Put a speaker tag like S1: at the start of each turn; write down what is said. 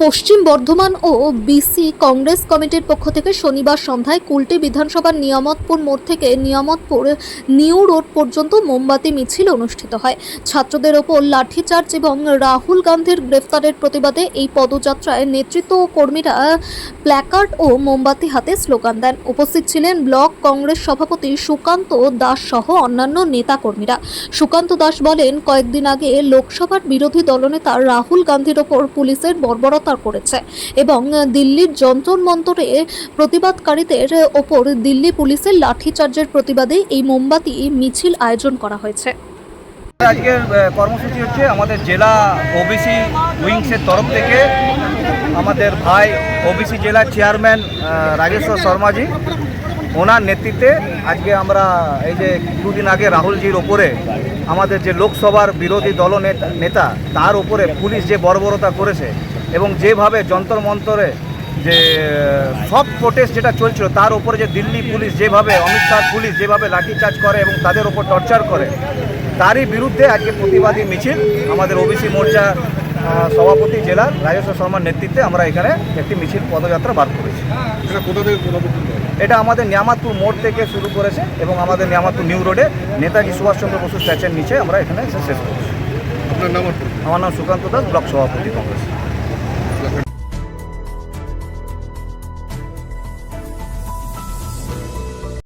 S1: পশ্চিম বর্ধমান ও BC Congress কমিটির পক্ষ থেকে শনিবার সন্ধ্যায় কুলটি বিধানসভার নিয়ামতপুর মোড় থেকে নিয়ামতপুর নিউ রোড পর্যন্ত মোমবাতি মিছিল অনুষ্ঠিত হয়। ছাত্রদের ওপর লাঠিচার্জ এবং রাহুল গান্ধীর গ্রেফতারের প্রতিবাদে এই পদযাত্রায় নেতৃত্ব ও কর্মীরা প্ল্যাকার্ড ও মোমবাতি হাতে স্লোগান দেন। উপস্থিত ছিলেন ব্লক কংগ্রেস সভাপতি সুকান্ত দাস সহ অন্যান্য নেতাকর্মীরা। সুকান্ত দাস বলেন, কয়েকদিন আগে লোকসভার বিরোধী দলনেতা রাহুল গান্ধীর ওপর পুলিশের বর্বরতা করেছে এবং দিল্লির যন্তর মন্তরে প্রতিবাদকারীদের ওপর দিল্লি পুলিশের লাঠিচার্জের প্রতিবাদে এই মোমবাতি মিছিল আয়োজন করা হয়েছে।
S2: আজকের কর্মসূচি হচ্ছে আমাদের জেলা ওবিসি উইংসের তরফ থেকে আমাদের ভাই ওবিসি জেলা চেয়ারম্যান রাজেশ্বর শর্মাজি ওনার নেতৃত্বে আজকে আমরা এই যে দুদিন আগে রাহুলজির ওপরে আমাদের যে লোকসভার বিরোধী দলনেতা তার উপরে পুলিশ যে বর্বরতা করেছে এবং যেভাবে যন্তর মন্তরে যে সব প্রোটেস্ট যেটা চলছিল তার উপরে যে দিল্লি পুলিশ যেভাবে অমিত শাহ পুলিশ যেভাবে লাঠিচার্জ করে এবং তাদের ওপর টর্চার করে তারই বিরুদ্ধে আজকে প্রতিবাদী মিছিল আমাদের ওবিসি মোর্চা সভাপতি জেলার রাজেশ্বর শর্মার নেতৃত্বে আমরা এখানে একটি মিছিল পদযাত্রা বার করেছি। এটা আমাদের নিয়ামতপুর মোড় থেকে শুরু করেছে এবং আমাদের নিয়ামতপুর নিউ রোডে নেতাজি সুভাষচন্দ্র বসু স্ট্যাচুর নিচে আমরা এখানে এসে শেষ করছি। আমার নাম সুকান্ত দাস, ব্লক সভাপতি কংগ্রেস।